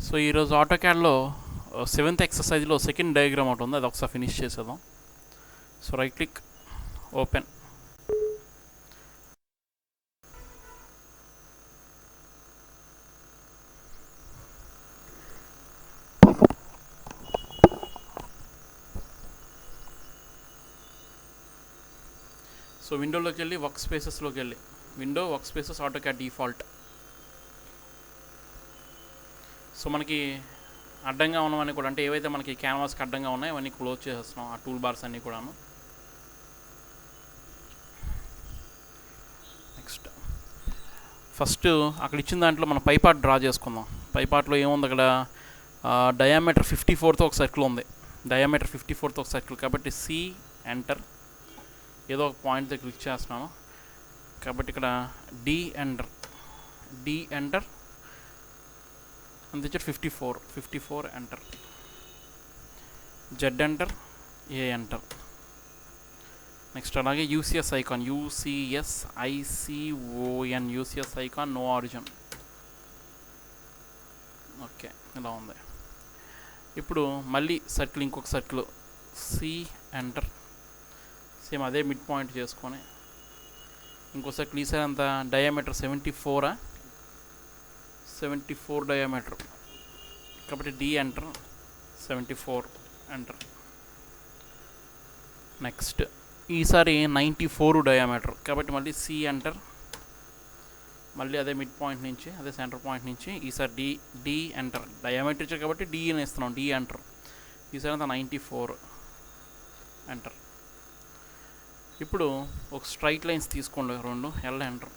So ఈరోజు ఆటోక్యాడ్లో seventh ఎక్సర్సైజ్లో సెకండ్ డయాగ్రామ్ ఒకటి ఉంది, అది ఒకసారి ఫినిష్ చేసేద్దాం. So right click, open. So విండోలోకి వెళ్ళి వర్క్ స్పేసెస్లోకి వెళ్ళి window work spaces AutoCAD default. So మనకి అడ్డంగా ఉన్నవన్నీ కూడా, అంటే ఏవైతే మనకి క్యాన్వాస్కి అడ్డంగా ఉన్నాయో అవన్నీ క్లోజ్ చేసేస్తున్నాం, ఆ టూల్ బార్స్ అన్నీ కూడాను. నెక్స్ట్ ఫస్ట్ అక్కడ ఇచ్చిన దాంట్లో మనం పైపార్ట్ డ్రా చేసుకుందాం. పైపార్ట్లో ఏముంది అక్కడ, డయామీటర్ 54తో ఒక సర్కిల్ ఉంది. డయామీటర్ 54తో ఒక సర్కిల్ కాబట్టి సి ఎంటర్, ఏదో ఒక పాయింట్ దగ్గర క్లిక్ చేస్తున్నాను కాబట్టి ఇక్కడ డి ఎంటర్ అంత ఇచ్చాడు 54 enter, Z enter, A enter. Next అలాగే UCS icon, UCSICON, UCS icon no origin. Okay, ఇలా ఉంది. ఇప్పుడు మళ్ళీ సర్కిల్, ఇంకొక సర్కిల్ సి ఎంటర్, సేమ్ అదే మిడ్ పాయింట్ చేసుకొని ఇంకో సర్కిల్. ఈసారి అంత డయామీటర్ 74 డయామీటర్ కాబట్టి డి ఎంటర్, 74 ఎంటర్. నెక్స్ట్ ఈసారి 94 డయామీటర్ కాబట్టి మళ్ళీ సి ఎంటర్, మళ్ళీ అదే మిడ్ పాయింట్ నుంచి, అదే సెంటర్ పాయింట్ నుంచి ఈసారి డి ఎంటర్. డయామీటర్ ఇచ్చారు కాబట్టి డి అని ఇస్తున్నాం, డి ఎంటర్. ఈసారి అంతా 94 ఎంటర్. ఇప్పుడు ఒక స్ట్రైట్ లైన్స్ తీసుకోండి రెండు, ఎల్ ఎంటర్.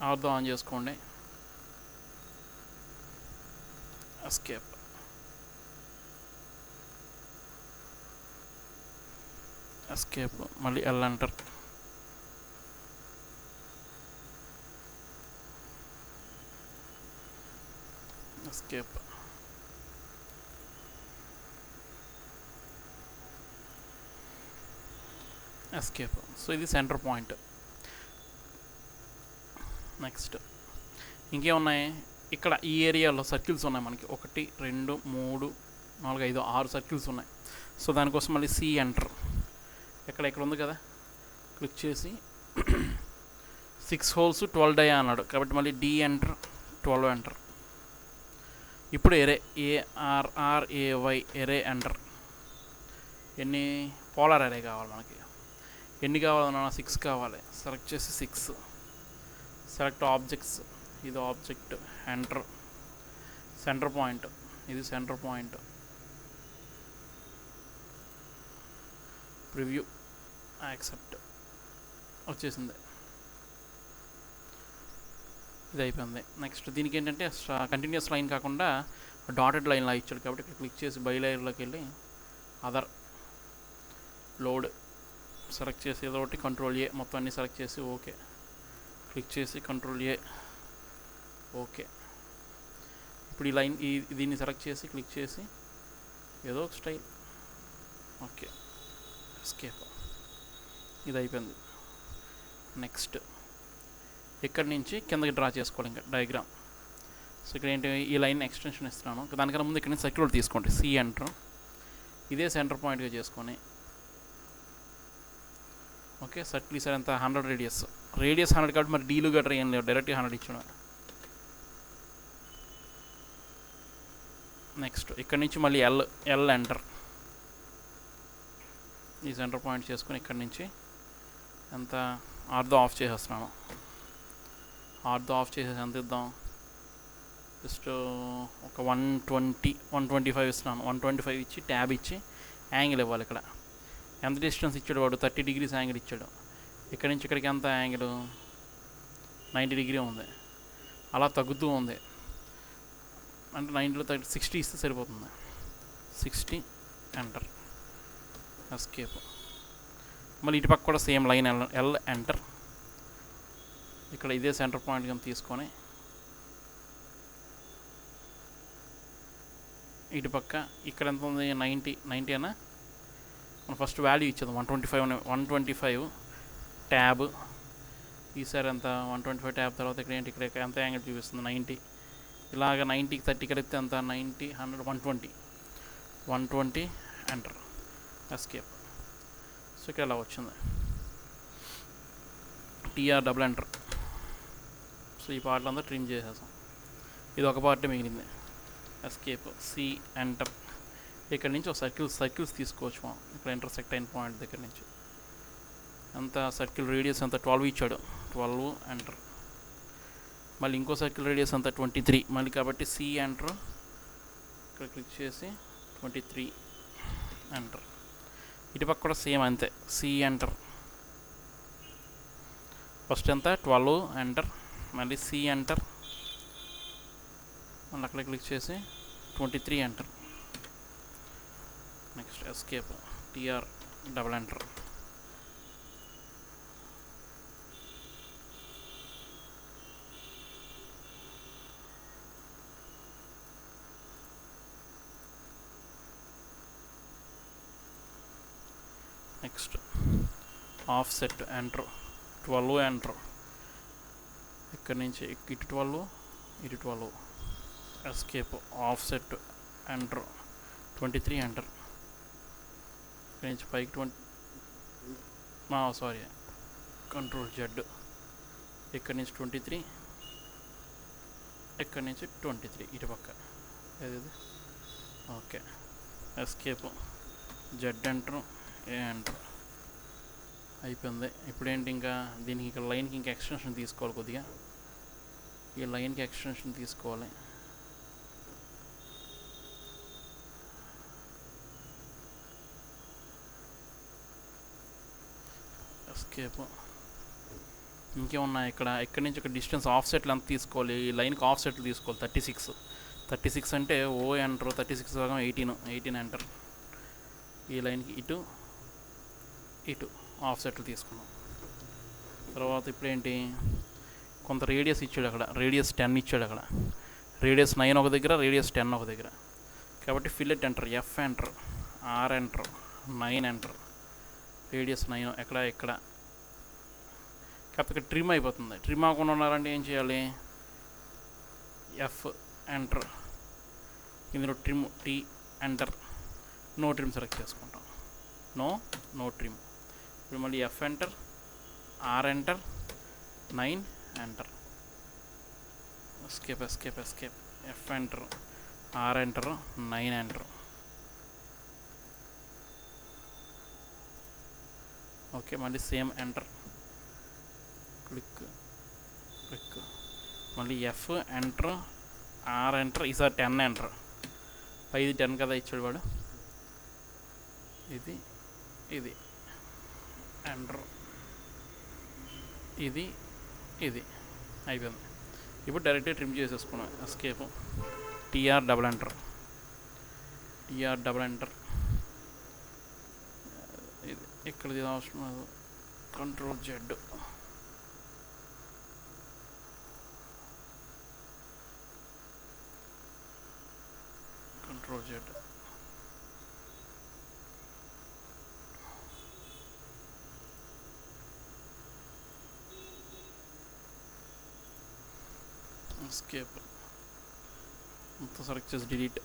ఆర్దో ఆన్ చేసుకోండి, ఎస్కేప్. మళ్ళీ ఎల్ ఎంటర్. ఎస్కేప్. సో ఇది సెంటర్ పాయింట్. నెక్స్ట్ ఇంకేమున్నాయి ఇక్కడ, ఈ ఏరియాలో సర్కిల్స్ ఉన్నాయి మనకి, 1 2 3 4 5 6 సర్కిల్స్ ఉన్నాయి. సో దానికోసం మళ్ళీ సి ఎంటర్, ఇక్కడ ఉంది కదా, క్లిక్ చేసి 6 హోల్స్ 12 డయా అన్నాడు కాబట్టి మళ్ళీ డి ఎంటర్, 12 ఎంటర్. ఇప్పుడు ఎరే, ఏఆర్ఆర్ఏవై ఎరే ఎంటర్. ఎన్ని పోలార్ ఎరే కావాలి మనకి, ఎన్ని కావాలన్నా 6 కావాలి. సెలెక్ట్ చేసి 6, సెలెక్ట్ ఆబ్జెక్ట్స్, ఇది ఆబ్జెక్ట్, ఎంటర్. సెంటర్ పాయింట్, ఇది సెంటర్ పాయింట్. ప్రివ్యూ, యాక్సెప్ట్, వచ్చేసింది. ఇది అయిపోయింది. నెక్స్ట్ దీనికి ఏంటంటే కంటిన్యూస్ లైన్ కాకుండా డాటెడ్ లైన్లా ఇచ్చాడు కాబట్టి ఇక్కడ క్లిక్ చేసి బై లేయర్లోకి వెళ్ళి అదర్, లోడ్ సెలెక్ట్ చేసి ఏదో ఒకటి, కంట్రోల్ ఏ, మొత్తం అన్నీ సెలెక్ట్ చేసి ఓకే, క్లిక్ చేసి కంట్రోల్ ఏ, ఓకే. ఇప్పుడు ఈ లైన్, దీన్ని సెలెక్ట్ చేసి క్లిక్ చేసి ఏదో ఒక స్టైల్, ఓకే, ఎస్కేప్. ఇది అయిపోయింది. నెక్స్ట్ ఇక్కడి నుంచి కిందకి డ్రా చేసుకోవాలి ఇంకా డయాగ్రామ్. సో ఇక్కడ ఏంటి, ఈ లైన్ ఎక్స్టెన్షన్ ఇస్తున్నాను. దానికన్నా ముందు ఇక్కడ నుంచి సర్కిల్ తీసుకోండి, సి ఎంటర్, ఇదే సెంటర్ పాయింట్గా చేసుకొని ఓకే. సర్కిల్ ఈసారి ఎంత 100 రేడియస్ 100 కాబట్టి మరి డీలు గట్రా ఏం లేవు, డైరెక్ట్గా 100 ఇచ్చాను. నెక్స్ట్ ఇక్కడ నుంచి మళ్ళీ ఎల్ ఎంటర్, ఈ సెంటర్ పాయింట్ చేసుకుని ఇక్కడి నుంచి ఎంత ఆర్దో ఆఫ్ చేసేస్తున్నాను. ఆర్దో ఆఫ్ చేసేసి ఎంత ఇద్దాం, జస్ట్ ఒక 125 ఇస్తున్నాను. 125 ఇచ్చి ట్యాబ్ ఇచ్చి యాంగిల్ ఇవ్వాలి. ఇక్కడ ఎంత డిస్టెన్స్ ఇచ్చాడు వాడు, 30 degrees యాంగిల్ ఇచ్చాడు. ఇక్కడి నుంచి ఇక్కడికి ఎంత యాంగిల్, 90 degree ఉంది. అలా తగ్గుతూ ఉంది, అంటే 90లో 60 ఇస్తే సరిపోతుంది. 60 ఎంటర్, ఎస్కేప్. మళ్ళీ ఇటు పక్క కూడా సేమ్ లైన్, ఎల్ ఎంటర్. ఇక్కడ ఇదే సెంటర్ పాయింట్ కింద తీసుకొని ఇటు పక్క ఇక్కడ ఎంత ఉంది, 90 అన్నా. మనం ఫస్ట్ వాల్యూ ఇచ్చేది 125 ట్యాబ్, ఈసారి ఎంత 125 ట్యాప్ తర్వాత ఇక్కడ ఏంటి, ఇక్కడ ఎంత యాంగిల్ చూపిస్తుంది 90. ఇలాగ 90కి 30 కలిపితే ఎంత 90 100 120 ఎంటర్ ఎస్కేప్. సో ఇక్కడ ఇలా వచ్చింది టీఆర్ డబుల్ ఎంటర్. సో ఈ పార్ట్ అంతా ట్రిమ్ చేసేసాం. ఇది ఒక పార్టే మిగిలింది. Escape C enter. ఇక్కడ నుంచి ఒక సర్కిల్స్ తీసుకోవచ్చు మనం. ఇక్కడ ఇంటర్సెక్ట్ అయిన పాయింట్ దగ్గర నుంచి అంత సర్కిల్ రేడియస్ అంతా 12 ఇచ్చాడు. 12 ఎంటర్. మళ్ళీ ఇంకో సర్కిల్ రేడియస్ అంతా 23 మళ్ళీ, కాబట్టి సి ఎంటర్. ఇక్కడ క్లిక్ చేసి 23 ఎంటర్. ఇటుపక్క కూడా సేమ్ అంతే, సి ఎంటర్. ఫస్ట్ ఎంత 12 ఎంటర్, మళ్ళీ సి ఎంటర్, మళ్ళీ అక్కడ క్లిక్ చేసి 23 enter. Next escape TR double enter. Next offset enter 12 enter. ఇక్కడ నుంచి ఇటు 12 ఇటు 12 escape offset enter 23 enter. ఇక్కడ నుంచి పైకి 20 కంట్రోల్ జెడ్. ఇక్కడ నుంచి 23, ఇక్కడ నుంచి 23 ఇటుపక్క ఏది. Okay escape Z enter A enter అయిపోయింది. ఇప్పుడేంటి, ఇంకా దీనికి ఇంకా లైన్కి ఇంకా ఎక్స్టెన్షన్ తీసుకోవాలి కొద్దిగా. ఈ లైన్కి ఎక్స్టెన్షన్ తీసుకోవాలి. ఎస్కేప్ ఇంకేమున్నాయి ఇక్కడ నుంచి ఒక డిస్టెన్స్ ఆఫ్ సెట్లు ఎంత తీసుకోవాలి, ఈ లైన్కి ఆఫ్ సెట్లు తీసుకోవాలి 36 అంటే ఓ ఎంటర్, 36 భాగం 18 ఎంటర్. ఈ లైన్కి ఇటు ఆఫ్ సెట్లు తీసుకున్నాం. తర్వాత ఇప్పుడేంటి, కొంత రేడియస్ ఇచ్చాడు అక్కడ, రేడియస్ 10 ఇచ్చాడు అక్కడ, రేడియస్ 9 ఒక దగ్గర, రేడియస్ 10 ఒక దగ్గర. కాబట్టి fillet enter F enter, R enter, 9 enter, radius 9 ఇక్కడ. కాకపోతే ఇక్కడ ట్రిమ్ అయిపోతుంది. ట్రిమ్ అవ్వకుండా ఉన్నారంటే ఏం చేయాలి, ఎఫ్ ఎంటర్, ఇందులో trim T enter, no trim select చేసుకుంటాం. No trim. ఇప్పుడు మళ్ళీ F enter, R enter, 9 enter, escape F enter, R enter, 9 enter. Okay మళ్ళీ సేమ్ ఎంటర్, క్లిక్ మళ్ళీ ఎఫ్ ఎంటర్, ఆర్ ఎంటర్, ఈసారి 10 ఎంటర్. 5 10 కదా ఇచ్చాడు వాడు. ఇది ఎంటర్, ఇది అయిపోయింది. ఇప్పుడు డైరెక్ట్గా ట్రిమ్ చేసేసుకున్నాం. ఎస్కేప్ టీఆర్ డబుల్ ఎంటర్, ఇది ఇక్కడది అవసరం లేదు. కంట్రోల్ జెడ్, ఎస్కేప్ మొత్తం సెలెక్ట్ చేసి డిలీట్,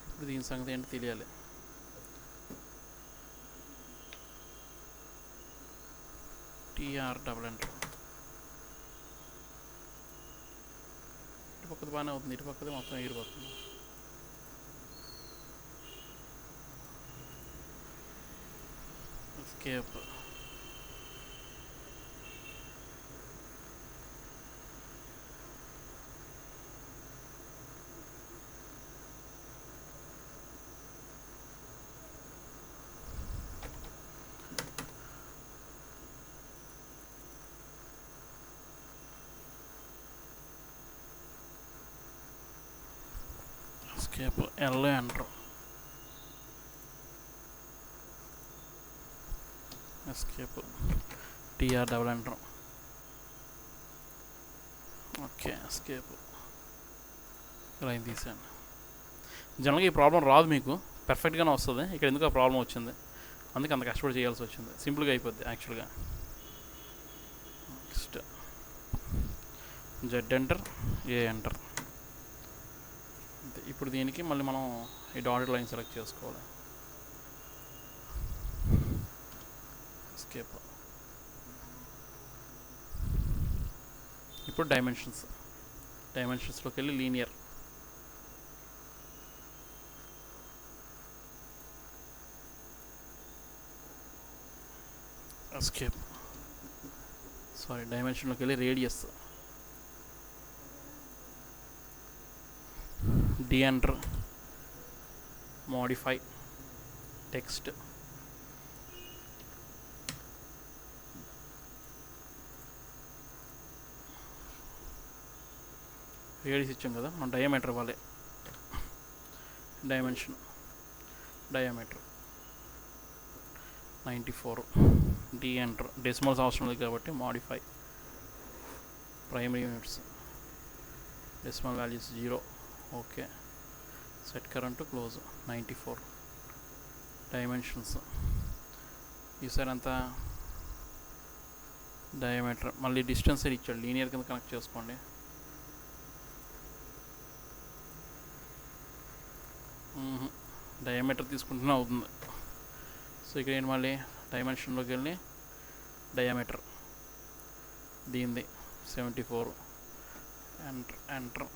ఇప్పుడు దీని సంగతి ఏంటి తెలియాలి. TR double enter. ఇటు పక్కది బాగానే అవుతుంది, ఇటు పక్కది మొత్తం ఎగిరిపోతుంది. Escape L enter, escape TR double enter. Okay escape line తీసాను. జనరల్గా ఈ ప్రాబ్లం రాదు మీకు, పర్ఫెక్ట్గానే వస్తుంది. ఇక్కడ ఎందుకు ఆ ప్రాబ్లం వచ్చింది, అందుకే అంత కష్టపడి చేయాల్సి వచ్చింది. సింపుల్గా అయిపోద్ది యాక్చువల్గా. Next Z enter, A enter. అంతే. ఇప్పుడు దీనికి మళ్ళీ మనం ఈ డాటెడ్ లైన్ సెలెక్ట్ చేసుకోవాలి. ఎస్కేప్. ఇప్పుడు డైమెన్షన్స్లోకి వెళ్ళి లీనియర్. ఎస్కేప్. సారీ, డైమెన్షన్లోకి వెళ్ళి radius. D enter, modify text. Radius ఇచ్చాం కదా, మనం డయామీటర్ ఇవ్వాలి. Dimension, diameter 94. D enter. Decimals అవసరం లేదు కాబట్టి modify primary units, decimal values 0. Okay. Set current close. 94. Dimensions ఈసారి అంతా డయామీటర్. మళ్ళీ డిస్టెన్స్ ఇచ్చాడు, లీనియర్ కింద కనెక్ట్ చేసుకోండి. డయామీటర్ తీసుకుంటూనే అవుతుంది. సో ఇక్కడ ఏంటి, మళ్ళీ డైమెన్షన్లోకి వెళ్ళి డయామీటర్ దీనిది 74. Enter enter.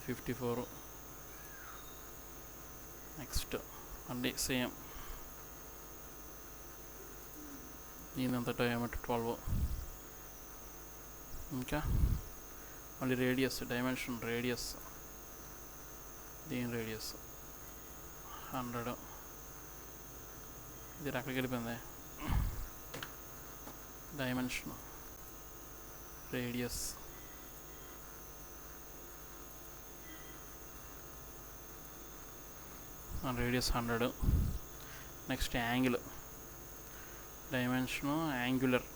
54. నెక్స్ట్ మళ్ళీ సేమ్, దీనంత డయామీటర్ 12. ఇంకా మళ్ళీ రేడియస్, డైమెన్షన్ రేడియస్, దీని రేడియస్ 100. ఇది అక్కడికి వెళ్ళిపోయింది. Dimension radius radius 100. Next angle, dimension angular,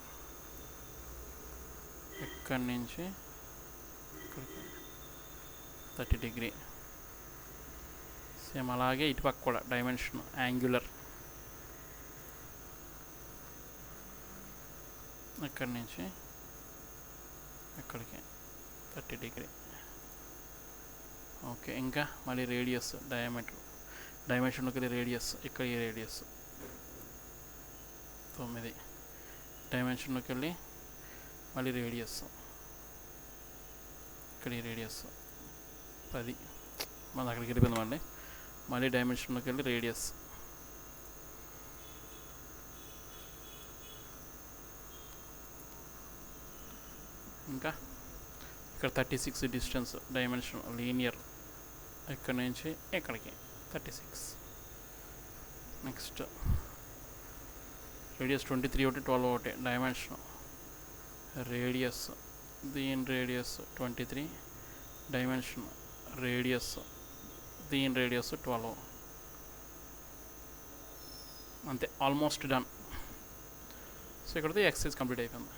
ఇక్కడి నుంచి 30 డిగ్రీ. సేమ్ అలాగే ఇటుపక్క కూడా డైమెన్షన్ యాంగులర్, ఇక్కడి నుంచి ఇక్కడికి 30 డిగ్రీ. ఓకే. ఇంకా మళ్ళీ రేడియస్, డైమెన్షన్లోకి వెళ్ళి రేడియస్, ఇక్కడ ఈ రేడియస్ 9. డైమెన్షన్లోకి వెళ్ళి మళ్ళీ రేడియస్, ఇక్కడ ఈ రేడియస్ 10. మళ్ళీ అక్కడికి వెళ్ళిపోయింది. మళ్ళీ డైమెన్షన్లోకి వెళ్ళి రేడియస్, ఇంకా ఇక్కడ 36 డిస్టెన్స్. డైమెన్షన్ లీనియర్, ఇక్కడ నుంచి ఇక్కడికి 36. నెక్స్ట్ రేడియస్ 23 ఒకటి, 12 ఒకటి. డైమెన్షన్ రేడియస్, దీని రేడియస్ 23. డైమెన్షన్ రేడియస్, దీని రేడియస్ 12. అంతే, ఆల్మోస్ట్ డన్. సో ఇక్కడితో ఎక్సర్సైజ్ కంప్లీట్ అయిపోయింది.